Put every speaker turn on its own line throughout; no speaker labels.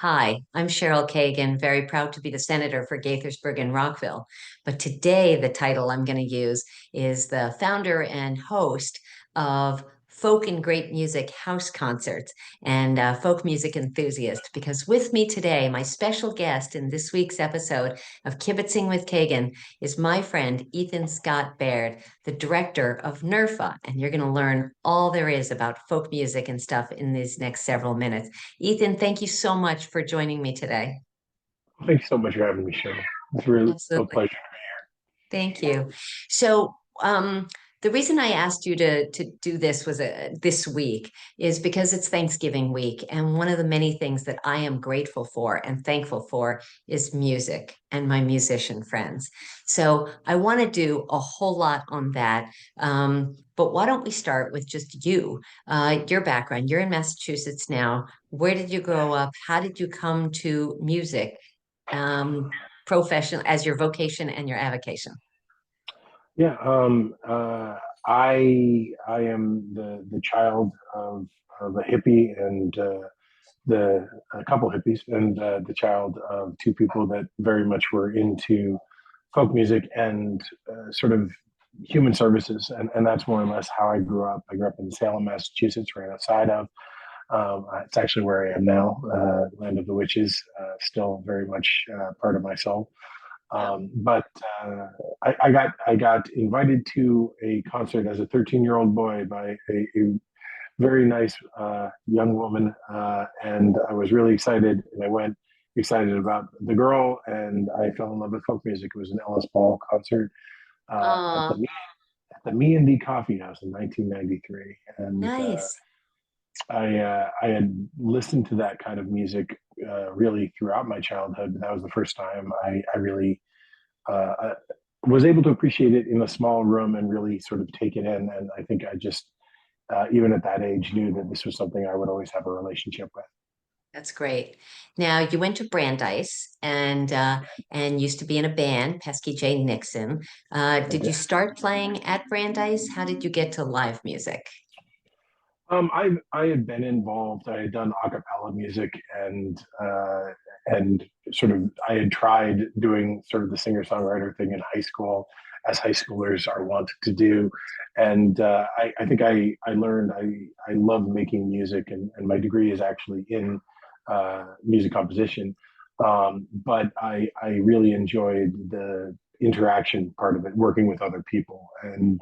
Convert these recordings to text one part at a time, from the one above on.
Hi, I'm Cheryl Kagan, very proud to be the senator for Gaithersburg and Rockville. But today, the title I'm going to use is the founder and host of Folk and Great Music House Concerts and folk music enthusiast. Because with me today, my special guest in this week's episode of Kibbitzing with Kagan is my friend Ethan Scott Baird, the director of NERFA. And you're going to learn all there is about folk music and stuff in these next several minutes. Ethan, thank you so much for joining me today.
Thanks so much for having me, Cheryl. It's really a
Absolutely.
pleasure.
Thank you. So, the reason I asked you to do this was this week is because it's Thanksgiving week, and one of the many things that I am grateful for and thankful for is music and my musician friends. So, I want to do a whole lot on that. But why don't we start with just you, your background? You're in Massachusetts now. Where did you grow up? How did you come to music? Profession as your vocation and your avocation.
Yeah, I am the child of a hippie and the a couple hippies and the child of two people that very much were into folk music and sort of human services, and that's more or less how I grew up. I grew up in Salem, Massachusetts, right outside of. It's actually where I am now, land of the witches, still very much part of my soul.
Yeah.
But I got invited to a concert as a 13-year-old boy by a very nice young woman, and I was really excited. And I went excited about the girl, and I fell in love with folk music. It was an Ellis Paul concert uh, at
Oh,
the at the Me and D Coffee House in 1993, and
nice.
I had listened to that kind of music really throughout my childhood. That was the first time I really uh, was able to appreciate it in a small room and really sort of take it in. And I think I just, even at that age, knew that this was something I would always have a relationship with.
That's great. Now you went to Brandeis and used to be in a band, Pesky J. Nixon.
I
Did you
did.
start playing at Brandeis? How did you get to live music?
I had been involved. I had done a cappella music and sort of I had tried doing sort of the singer songwriter thing in high school, as high schoolers are wont to do. And I think I learned I love making music, and my degree is actually in music composition. But I really enjoyed the interaction part of it, working with other people, and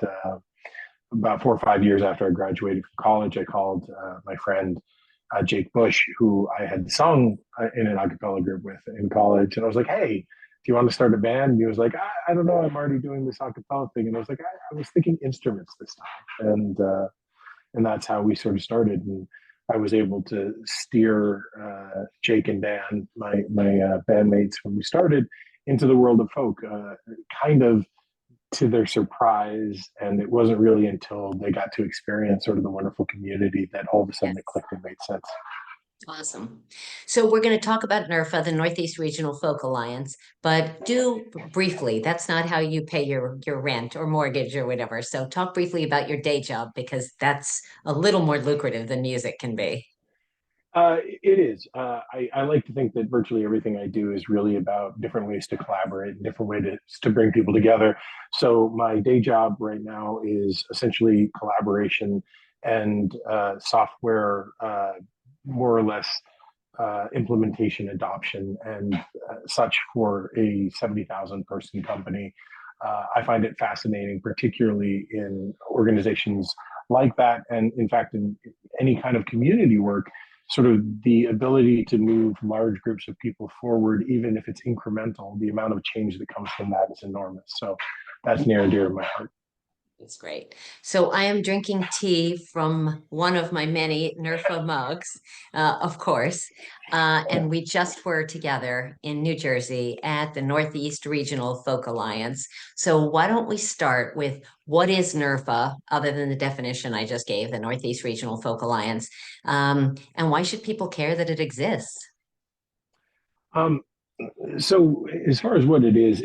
about 4 or 5 years after I graduated from college, I called my friend Jake Bush, who I had sung in an a cappella group with in college. And I was like, hey, do you want to start a band? And he was like, I don't know, I'm already doing this a cappella thing. And I was like, I was thinking instruments this time. And that's how we sort of started. And I was able to steer Jake and Dan, my bandmates, when we started, into the world of folk, kind of to their surprise. And it wasn't really until they got to experience sort of the wonderful community that all of a sudden it
Yes.
clicked and made sense.
Awesome. So we're going to talk about NERFA, the Northeast Regional Folk Alliance, but do briefly. That's not how you pay your rent or mortgage or whatever. So talk briefly about your day job because that's a little more lucrative than music can be.
It is. I like to think that virtually everything I do is really about different ways to collaborate, different ways to bring people together. So my day job right now is essentially collaboration and software, more or less implementation, adoption, and such for a 70,000 person company. I find it fascinating, particularly in organizations like that, and in fact, in any kind of community work, sort of the ability to move large groups of people forward, even if it's incremental, the amount of change that comes from that is enormous. So that's near and dear to my heart.
It's great. So I am drinking tea from one of my many NERFA mugs, of course. And we just were together in New Jersey at the Northeast Regional Folk Alliance. So why don't we start with what is NERFA, other than the definition I just gave, the Northeast Regional Folk Alliance, and why should people care that it exists?
Um, so as far as what it is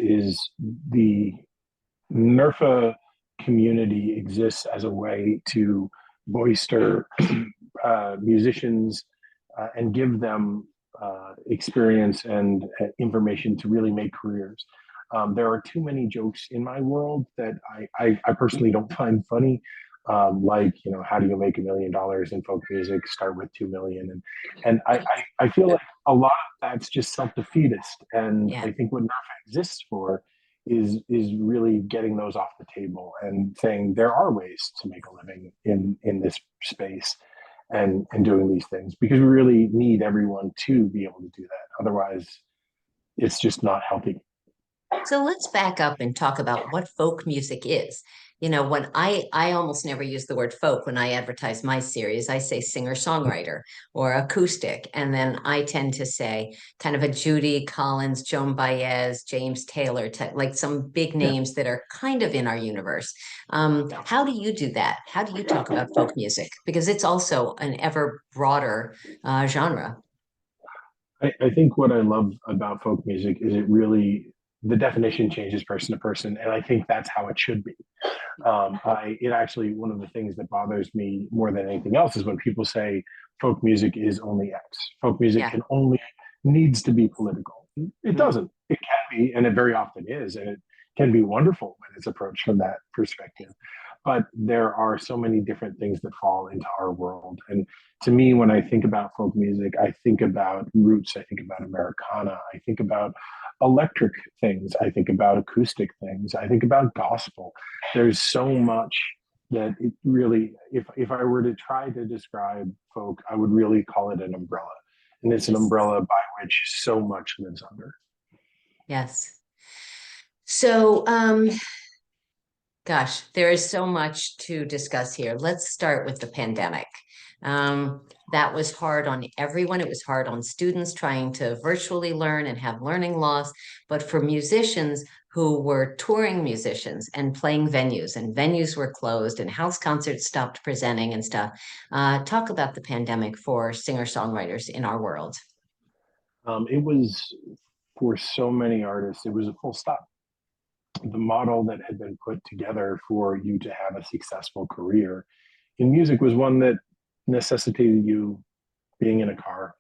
the NERFA community exists as a way to bolster musicians and give them experience and information to really make careers. There are too many jokes in my world that I personally don't find funny. Like, how do you make $1 million in folk music? Start with 2 million, and I feel like a lot of that's just self defeatist. And
Yeah.
I think what NERFA exists for is really getting those off the table and saying there are ways to make a living in this space and doing these things, because we really need everyone to be able to do that. Otherwise, it's just not healthy.
So let's back up and talk about what folk music is. When I almost never use the word folk when I advertise my series. I say singer-songwriter or acoustic, and then I tend to say kind of a Judy Collins, Joan Baez, James Taylor type, like some big
Yeah.
names that are kind of in our universe. How do you do that? How do you talk about folk music? Because it's also an ever broader genre.
I think what I love about folk music is it really, the definition changes person to person, and I think that's how it should be. It actually, one of the things that bothers me more than anything else is when people say folk music is only X. Folk music
Yeah.
can only needs to be political. It
Mhm.
doesn't. It can be, and it very often is, and it can be wonderful when it's approached from that perspective. But there are so many different things that fall into our world. And to me, when I think about folk music, I think about roots, I think about Americana, I think about electric things, I think about acoustic things, I think about gospel. There's so much that it really, if I were to try to describe folk, I would really call it an umbrella. And it's an
Yes.
umbrella by which so much lives under.
Yes. So, gosh, there is so much to discuss here. Let's start with the pandemic. That was hard on everyone. It was hard on students trying to virtually learn and have learning loss, but for musicians who were touring musicians and playing venues, and venues were closed, and house concerts stopped presenting and stuff. Talk about the pandemic for singer-songwriters in our world.
It was, for so many artists, it was a full stop. The model that had been put together for you to have a successful career in music was one that necessitated you being in a car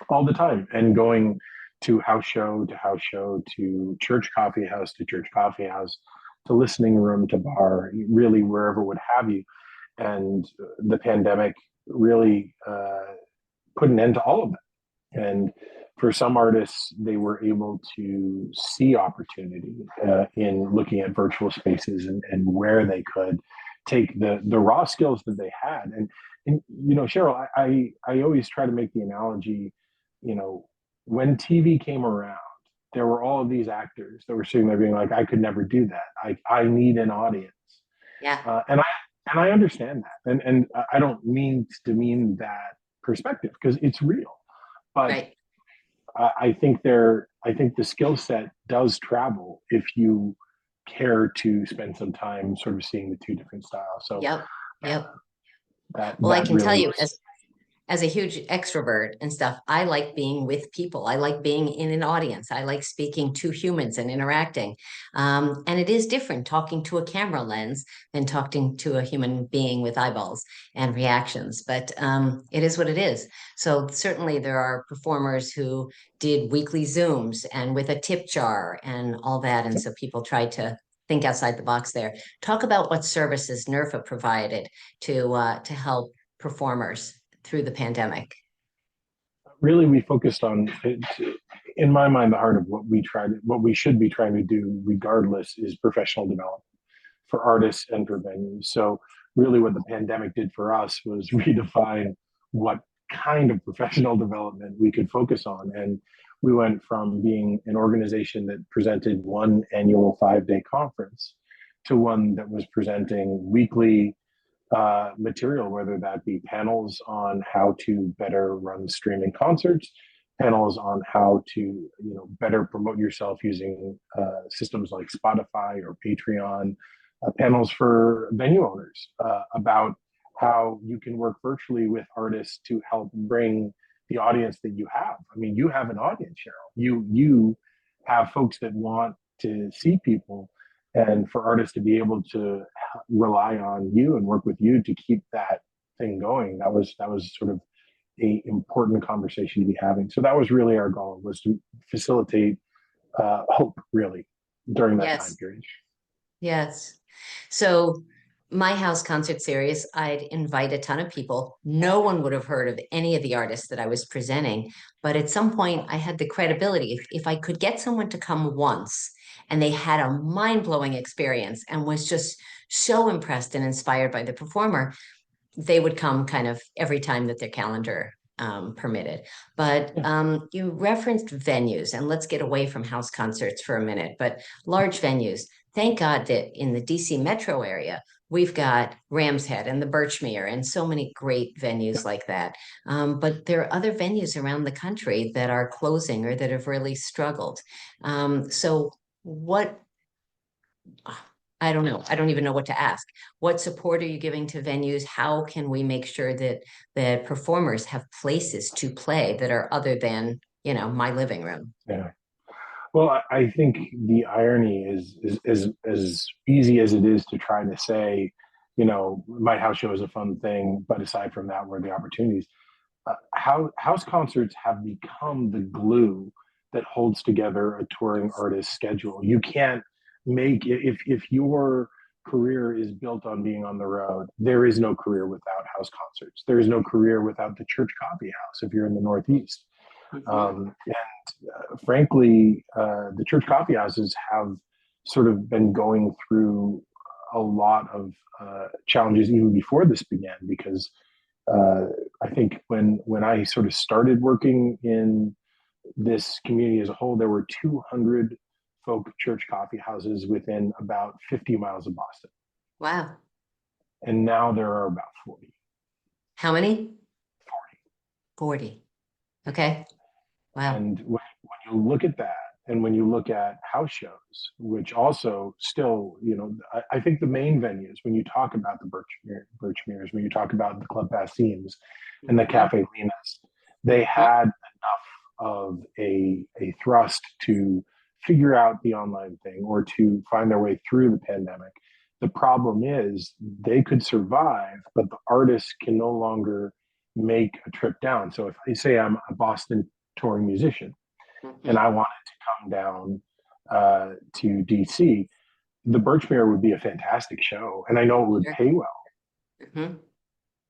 all the time and going to house show to church coffee house to church coffee house to listening room to bar, really wherever would have you. And the pandemic really put an end to all of that. And for some artists, they were able to see opportunity in looking at virtual spaces and where they could take the raw skills that they had. And Cheryl, I always try to make the analogy, you know, when TV came around, there were all of these actors that were sitting there being like, I could never do that. I need an audience.
Yeah,
And I understand that. And I don't mean to demean that perspective because it's real. But
right.
I think the skill set does travel if you care to spend some time sort of seeing the two different styles. So
Yep. Yep. Well, I
that
can tell
really
you,
was.
as a huge extrovert and stuff, I like being with people. I like being in an audience. I like speaking to humans and interacting. And it is different talking to a camera lens than talking to a human being with eyeballs and reactions. But it is what it is. So certainly there are performers who did weekly Zooms and with a tip jar and all that. And so people try to think outside the box there. Talk about what services NERFA provided to help performers through the pandemic.
Really, we focused on it, in my mind, the heart of what we should be trying to do regardless is professional development for artists and for venues. So really what the pandemic did for us was redefine what kind of professional development we could focus on. And we went from being an organization that presented one annual 5-day conference to one that was presenting weekly material, whether that be panels on how to better run streaming concerts, panels on how to better promote yourself using systems like Spotify or Patreon, panels for venue owners about how you can work virtually with artists to help bring the audience that you have. I mean, you have an audience, Cheryl. You have folks that want to see people, and for artists to be able to rely on you and work with you to keep that thing going. That was sort of a important conversation to be having. So that was really our goal, was to facilitate hope, really, during that time
Yes.
period.
Yes. So my house concert series, I'd invite a ton of people. No one would have heard of any of the artists that I was presenting, but at some point I had the credibility. If I could get someone to come once and they had a mind-blowing experience and was just so impressed and inspired by the performer, they would come kind of every time that their calendar permitted. But
Yeah.
you referenced venues, and let's get away from house concerts for a minute, but large venues. Thank God that in the DC metro area, we've got Ram's Head and the Birchmere and so many great venues like that. But there are other venues around the country that are closing or that have really struggled. So what I don't know. I don't even know what to ask. What support are you giving to venues? How can we make sure that performers have places to play that are other than, my living room?
Yeah. Well, I think the irony is as easy as it is to try to say, my house show is a fun thing, but aside from that, where are the opportunities? How house concerts have become the glue that holds together a touring artist's schedule. You can't make, if your career is built on being on the road, there is no career without house concerts. There is no career without the church coffee house if you're in the Northeast.
Mhm.
Frankly, the church coffee houses have sort of been going through a lot of challenges even before this began, because uh, I think when I sort of started working in this community as a whole, there were 200 folk church coffee houses within about 50 miles of Boston,
Wow.
and now there are about 40.
How many? 40. Okay. Wow.
And when you look at that, and when you look at house shows, which also still, I think the main venues, when you talk about the Birchmeres, when you talk about the Club Passemes and the
Mhm.
Cafe Linas, they
Mhm.
had enough of a thrust to figure out the online thing or to find their way through the pandemic. The problem is they could survive, but the artists can no longer make a trip down. So if I say I'm a Boston touring musician and I
Mhm.
wanted to come down to DC, the Birchmere would be a fantastic show, and I know it would
Sure.
pay well.
Mhm.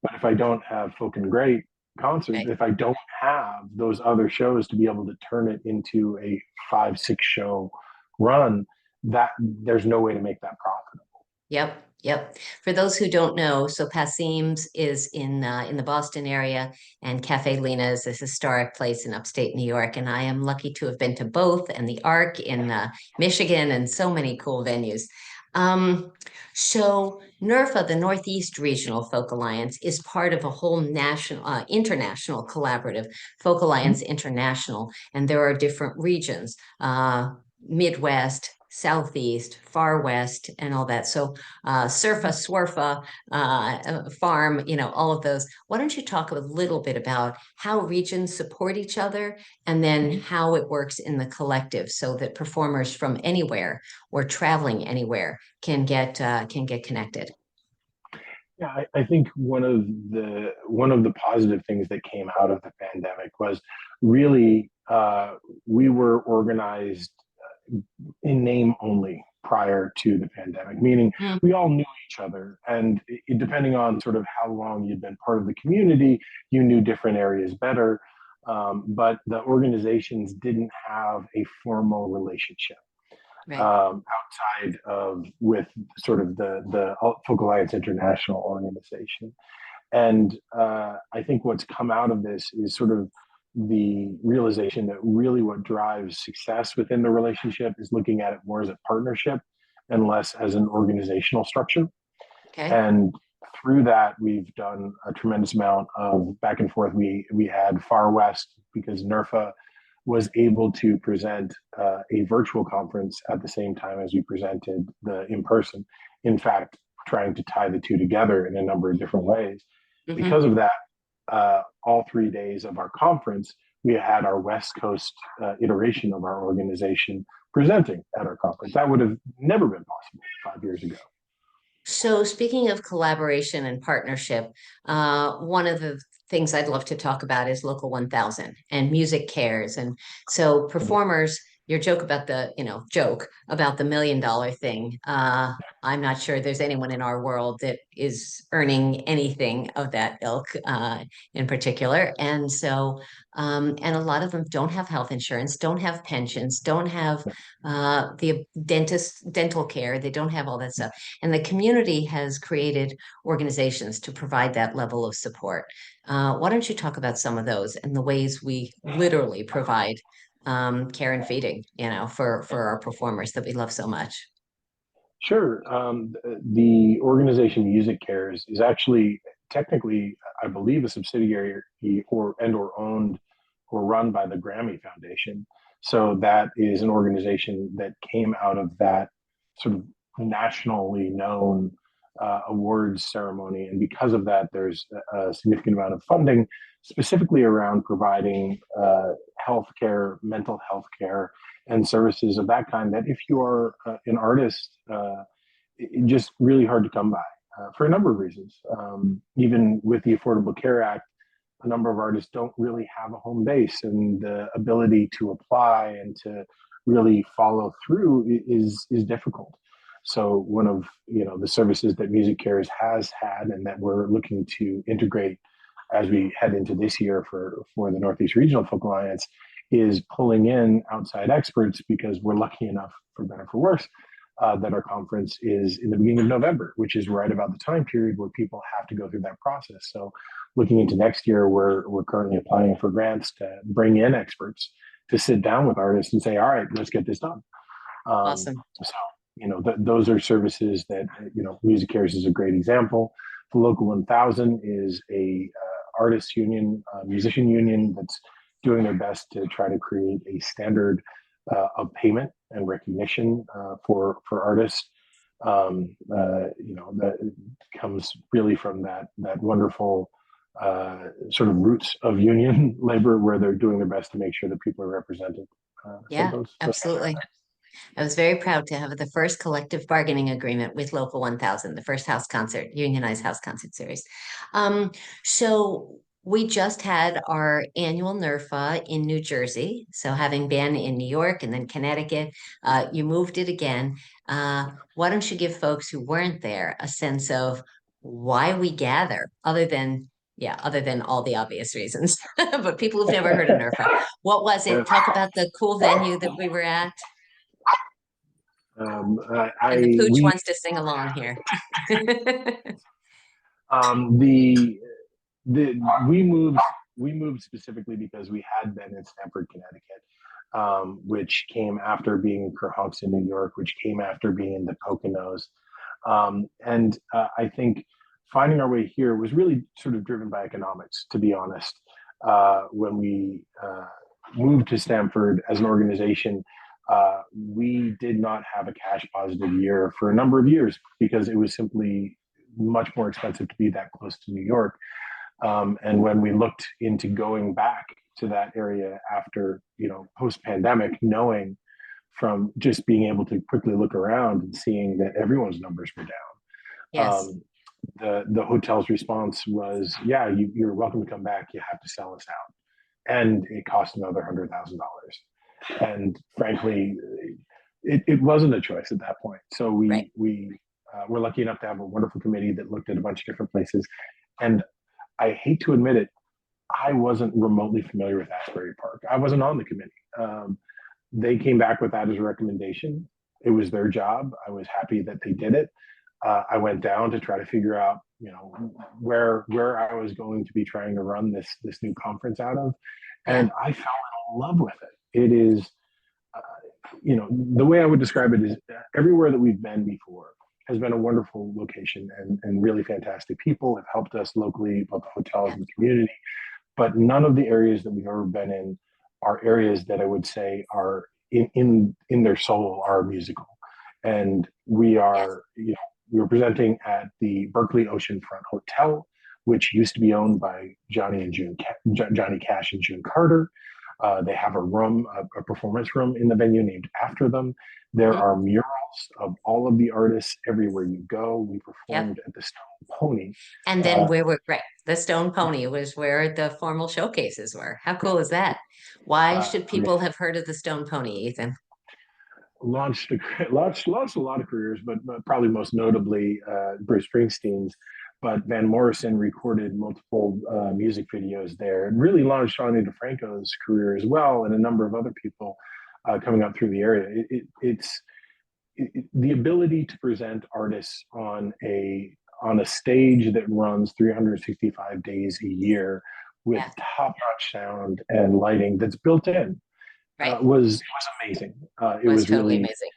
But if I don't have Folk and Great concerts,
Right.
if I don't have those other shows to be able to turn it into a 5, 6 show run, that there's no way to make that profitable.
Yep, yep. For those who don't know, so Passim's is in the Boston area, and Cafe Lena is this historic place in upstate New York. And I am lucky to have been to both, and the Arc in Michigan, and so many cool venues. Um, so NERFA, the Northeast Regional Folk Alliance, is part of a whole international collaborative, Folk Alliance International, and there are different regions. Midwest, Southeast, Far West, and all that. So Surfa, Swerfa, Farm, all of those. Why don't you talk a little bit about how regions support each other and then how it works in the collective so that performers from anywhere or traveling anywhere can get connected?
Yeah, I think one of the positive things that came out of the pandemic was really we were organized in name only prior to the pandemic, meaning
Mm,
we all knew each other. And depending on sort of how long you'd been part of the community, you knew different areas better. But the organizations didn't have a formal relationship
right.
outside of with sort of the Folk Alliance International organization. And I think what's come out of this is sort of the realization that really what drives success within the relationship is looking at it more as a partnership and less as an organizational structure.
Okay.
And through that, we've done a tremendous amount of back and forth. We had Far West because NERFA was able to present a virtual conference at the same time as we presented the in person. In fact, trying to tie the two together in a number of different ways. Because
Hmm.
of that, all 3 days of our conference, we had our West Coast iteration of our organization presenting at our conference. That would have never been possible 5 years ago.
So, speaking of collaboration and partnership, one of the things I'd love to talk about is Local 1000 and music cares. And so performers, your joke about the, joke about the $1 million thing. I'm not sure there's anyone in our world that is earning anything of that ilk in particular. And so, and a lot of them don't have health insurance, don't have pensions, don't have the dental care. They don't have all that stuff. And the community has created organizations to provide that level of support. Why don't you talk about some of those and the ways we literally provide care and feeding, for our performers that we love so much?
Sure. The organization Music Cares is actually technically, I believe, a subsidiary or owned or run by the Grammy Foundation. So that is an organization that came out of that sort of nationally known awards ceremony, and because of that, there's a significant amount of funding specifically around providing healthcare, mental health care, and services of that kind that if you are an artist, just really hard to come by for a number of reasons. Even with the Affordable Care Act, a number of artists don't really have a home base, and the ability to apply and to really follow through is difficult. So one of the services that Music Cares has had and that we're looking to integrate as we head into this year for the Northeast Regional Folk Alliance is pulling in outside experts, because we're lucky enough, for better or for worse, that our conference is in the beginning of November, which is right about the time period where people have to go through that process. So looking into next year, we're currently applying for grants to bring in experts to sit down with artists and say, all right, let's get this done.
Awesome.
So, those are services that, Music Cares is a great example. The Local 1000 is a artist union, musician union that's doing their best to try to create a standard of payment and recognition for artists. That comes really from that wonderful sort of roots of union labor, where they're doing their best to make sure that people are represented.
Yeah, absolutely. I was very proud to have the first collective bargaining agreement with Local 1000, the first house concert, unionized house concert series. So we just had our annual NERFA in New Jersey. So having been in New York and then Connecticut, you moved it again. Why don't you give folks who weren't there a sense of why we gather, other than all the obvious reasons, but people who've never heard of NERFA. What was it? Talk about the cool venue that we were at. And the pooch wants to sing along here.
The we moved specifically because we had been in Stamford, Connecticut, which came after being in Kerhonkson, New York, which came after being in the Poconos, and I think finding our way here was really sort of driven by economics, to be honest. When we moved to Stamford as an organization, we did not have a cash positive year for a number of years because it was simply much more expensive to be that close to New York. And when we looked into going back to that area after, post pandemic, knowing from just being able to quickly look around and seeing that everyone's numbers were down.
Yes.
The hotel's response was, yeah, you're welcome to come back. You have to sell us out. And it cost another $100,000. And frankly, it wasn't a choice at that point. So we were lucky enough to have a wonderful committee that looked at a bunch of different places. And I hate to admit it, I wasn't remotely familiar with Asbury Park. I wasn't on the committee. They came back with that as a recommendation. It was their job. I was happy that they did it. I went down to try to figure out, where I was going to be trying to run this new conference out of, and I fell in love with it. It is, the way I would describe it is everywhere that we've been before has been a wonderful location, and really fantastic people have helped us locally, both the hotels and the community. But none of the areas that we've ever been in are areas that I would say are in their soul are musical. And we are, we were presenting at the Berkeley Oceanfront Hotel, which used to be owned by Johnny Cash and June Carter. They have a room, a performance room in the venue named after them. There
Mhm.
are murals of all of the artists everywhere you go. We
Yep.
performed at the Stone Pony.
And then
Uh,
where were right, the Stone Pony was where the formal showcases were. How cool is that? Why should
I mean,
people have heard of the Stone Pony, Ethan?
launched launched a lot of careers, but probably most notably Bruce Springsteen's. But Van Morrison recorded multiple music videos there, and really launched Ani DeFranco's career as well, and a number of other people coming up through the area. It's the ability to present artists on a stage that runs 365 days a year with
Yeah,
top-notch sound and lighting that's built in
right.
was amazing. It
Was
was
totally
really
amazing.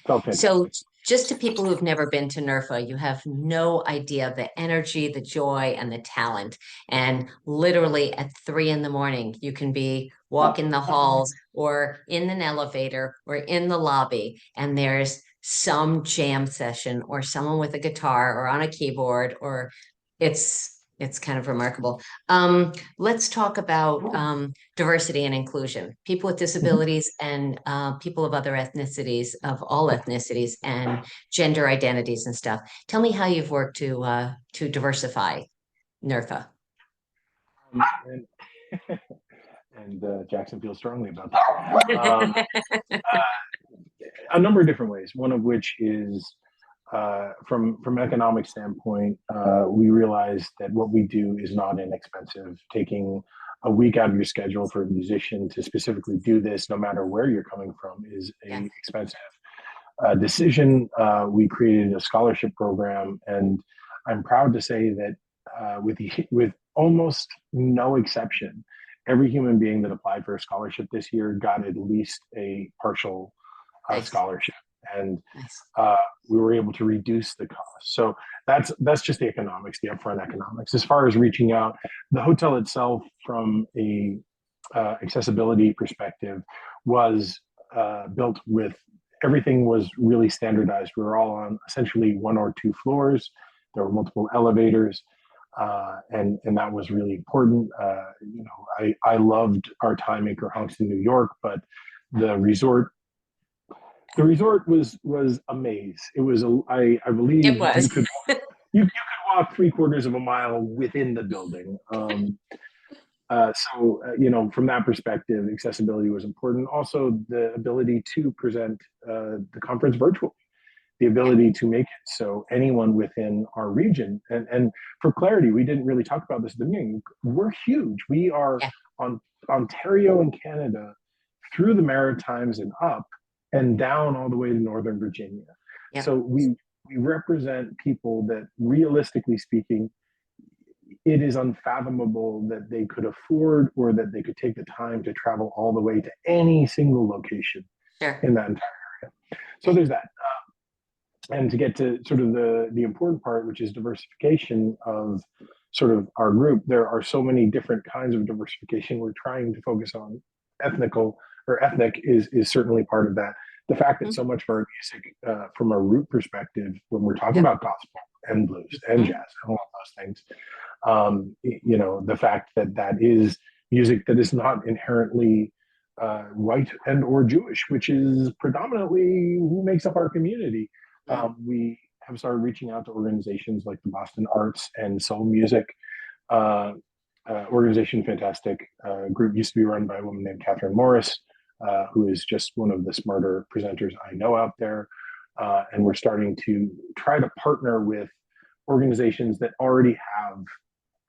felt
So,
fantastic.
just to people who've never been to NERFA, you have no idea the energy, the joy, and the talent. And literally at 3 in the morning, you can be walking the halls or in an elevator or in the lobby, and there's some jam session or someone with a guitar or on a keyboard, or it's kind of remarkable. Let's talk about diversity and inclusion, people with disabilities and people of other ethnicities, of all ethnicities and gender identities and stuff. Tell me how you've worked to diversify NERFA.
And, Jackson feels strongly about that. A number of different ways. One of which is from an economic standpoint, we realize that what we do is not inexpensive. Taking a week out of your schedule for a musician to specifically do this, no matter where you're coming from, is
Yeah.
a expensive decision. We created a scholarship program, and I'm proud to say that with almost no exception, every human being that applied for a scholarship this year got at least a partial
Nice,
scholarship, and
nice.
uh, we were able to reduce the cost. So that's just the economics, the upfront economics. As far as reaching out, the hotel itself, from a accessibility perspective, was built with everything was really standardized. We were all on essentially one or two floors. There were multiple elevators. And that was really important. I loved our time in Kerhonkson, New York, but the resort the resort was a maze. It was I
It
believe
was.
you could walk 3/4 of a mile within the building. From that perspective, accessibility was important. Also, the ability to present the conference virtually, the
Yeah,
ability to make it so anyone within our region, and for clarity, we didn't really talk about this at the beginning. We're huge. We are
yeah,
on Ontario and Canada, through the Maritimes and up, and down all the way to Northern Virginia.
yeah.
So we represent people that, realistically speaking, it is unfathomable that they could afford or that they could take the time to travel all the way to any single location
Sure.
in that entire area. So
Right.
there's that. And to get to sort of the important part, which is diversification of sort of our group, there are so many different kinds of diversification. We're trying to focus on ethnical or ethnic is certainly part of that. The fact that
Mhm.
so much of our music, from a root perspective, when we're talking
Yep.
about gospel and blues and jazz
Mhm.
and all of those things, the fact that that is music that is not inherently white and or Jewish, which is predominantly who makes up our community.
Mhm.
We have started reaching out to organizations like the Boston Arts and Soul Music uh, organization. Fantastic group, used to be run by a woman named Catherine Morris, who is just one of the smarter presenters I know out there. And we're starting to try to partner with organizations that already have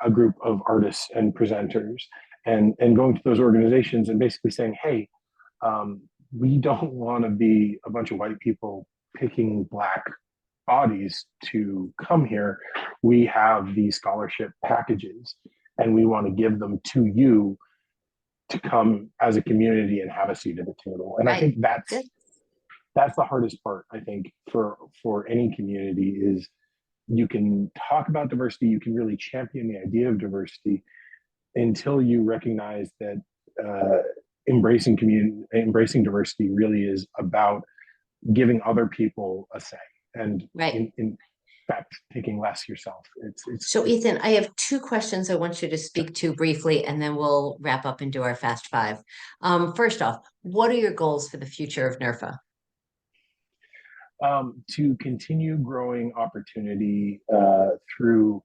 a group of artists and presenters, and going to those organizations and basically saying, hey, we don't want to be a bunch of white people picking black bodies to come here. We have these scholarship packages, and we want to give them to you to come as a community and have a seat at the table. And I
Right.
think
Good.
that's the hardest part, I think, for any community, is you can talk about diversity, you can really champion the idea of diversity, until you recognize that embracing diversity really is about giving other people a say. And
Right.
respect taking less yourself.
So, Ethan, I have two questions I want you to speak to briefly, and then we'll wrap up and do our fast five. First off, what are your goals for the future of NERFA?
To continue growing opportunity through,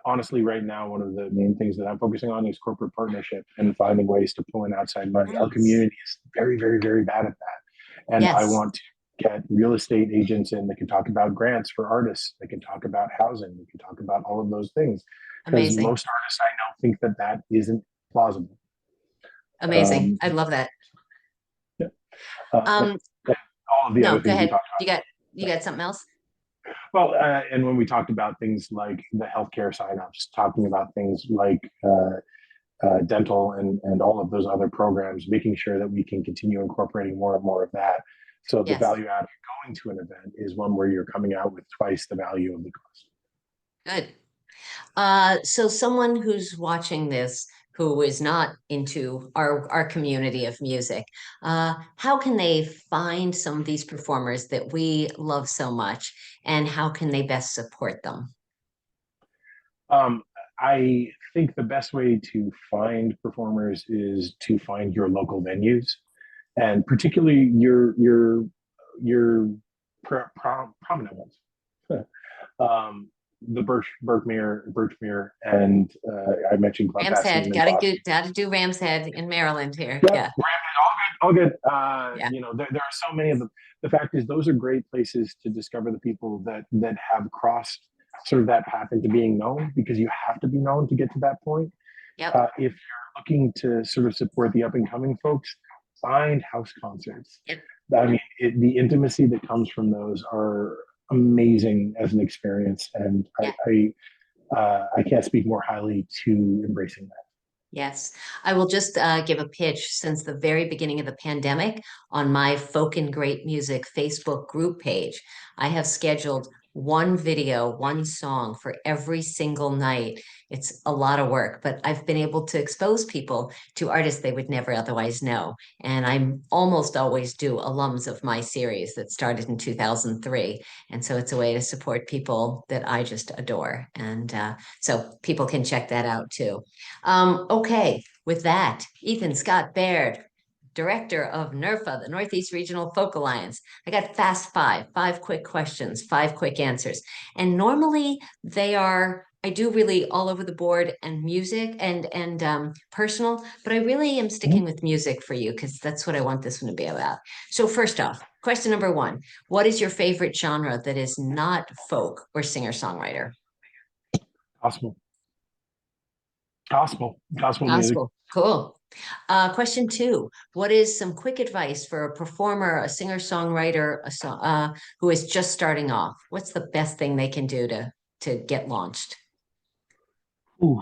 honestly, right now, one of the main things that I'm focusing on is corporate partnership and finding ways to pull in outside money. Our
Nice.
community is very, very, very bad at that. And I
Yes,
want to get real estate agents in that can talk about grants for artists, that can talk about housing, that can talk about all of those things. Because
amazing.
most artists I know think that that isn't plausible.
Amazing.
Um,
I love that.
yeah, and
Um,
all of the
no,
other
go
things we
ahead.
talked
You got something else?
well, and when we talked about things like the healthcare signups, talking about things like dental and all of those other programs, making sure that we can continue incorporating more and more of that. So the
Yes.
value add of going to an event is one where you're coming out with twice the value of the cost.
Good. So someone who's watching this who is not into our community of music, how can they find some of these performers that we love so much, and how can they best support them?
Um, I think the best way to find performers is to find your local venues, and particularly your prominent ones. The Birchmere, and I mentioned Club
Ram's
Passion
Head,
in Boston.
gotta do Ram's Head in Maryland here.
Yep,
Yeah,
all good.
yeah,
There are so many of them. The fact is, those are great places to discover the people that have crossed sort of that path into being known, because you have to be known to get to that point.
yep,
If you're looking to sort of support the up and coming folks, find house concerts.
yep,
I mean, the intimacy that comes from those are amazing as an experience, and
yeah.
I can't speak more highly to embracing that.
Yes, I will just give a pitch. Since the very beginning of the pandemic, on my Folk and Great Music Facebook group page, I have scheduled one video, one song for every single night. It's a lot of work, but I've been able to expose people to artists they would never otherwise know. And I'm almost always do alums of my series that started in 2003. And so it's a way to support people that I just adore. And so people can check that out too. Okay, with that, Ethan Scott Baird, Director of NERFA, the Northeast Regional Folk Alliance. I got fast five quick questions, five quick answers. And normally they are, I do really all over the board and music and personal, but I really am sticking with music for you because that's what I want this one to be about. So first off, question number one, what is your favorite genre that is not folk or singer-songwriter?
Gospel, gospel music.
Gospel. Cool. Question two. What is some quick advice for a performer, a singer-songwriter, who is just starting off? What's the best thing they can do to get launched?
Ooh,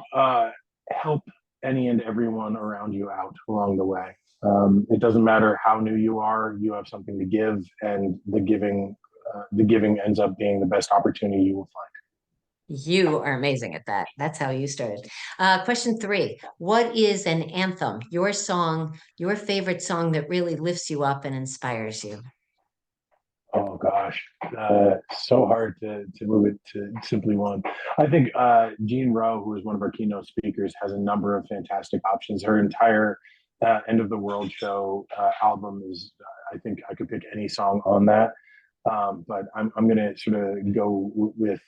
help any and everyone around you out along the way. It doesn't matter how new you are; you have something to give, and the giving ends up being the best opportunity you will find.
You are amazing at that. That's how you started. Question three. What is an anthem, your song, your favorite song that really lifts you up and inspires you?
Oh gosh, so hard to move it to simply one. I think Jean Rowe, who is one of our keynote speakers, has a number of fantastic options. Her entire End of the World show album is, I think I could pick any song on that. But I'm going to sort of go with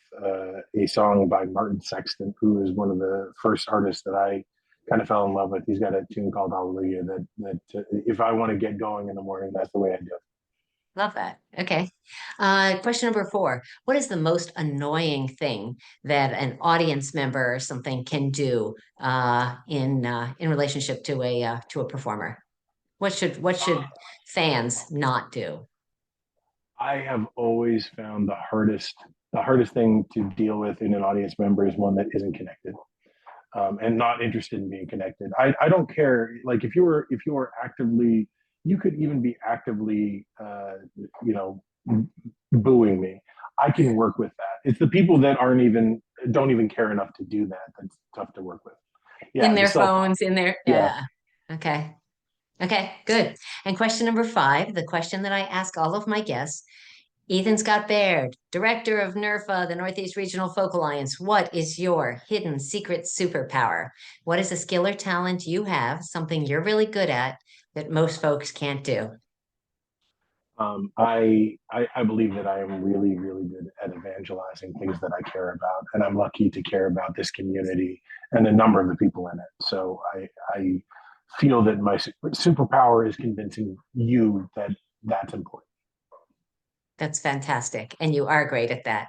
a song by Martin Sexton, who is one of the first artists that I kind of fell in love with. He's got a tune called Hallelujah that if I want to get going in the morning, that's the way I do it.
Love that. Okay. Question number four. What is the most annoying thing that an audience member or something can do in relationship to a performer? What should fans not do?
I have always found the hardest thing to deal with in an audience member is one that isn't connected, and not interested in being connected. I don't care. Like if you were actively, you could even be actively, you know, booing me. I can work with that. It's the people that aren't even don't even care enough to do that that's tough to work with.
In
Yeah, the
their
self.
phones, in their,
Yeah.
yeah. Okay. Okay, good. And question number five, the question that I ask all of my guests. Ethan Scott Baird, Director of NERFA, the Northeast Regional Folk Alliance. What is your hidden secret superpower? What is a skill or talent you have, something you're really good at that most folks can't do?
I believe that I am really, really good at evangelizing things that I care about, and I'm lucky to care about this community and a number of the people in it. So I feel that my superpower is convincing you that that's important.
That's fantastic. And you are great at that.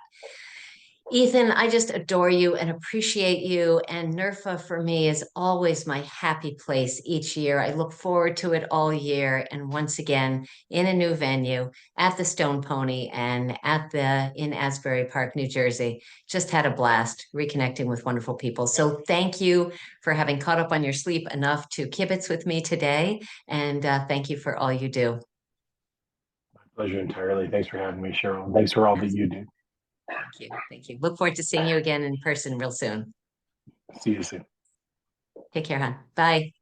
Ethan, I just adore you and appreciate you. And NERFA for me is always my happy place each year. I look forward to it all year. And once again, in a new venue at the Stone Pony and at the in Asbury Park, New Jersey. Just had a blast reconnecting with wonderful people. So thank you for having caught up on your sleep enough to kibitz with me today. And thank you for all you do.
My pleasure entirely. Thanks for having me, Cheryl. Thanks for all that you do.
Thank you. Thank you. Look forward to seeing you again in person real soon.
See you soon.
Take care, hon. Bye.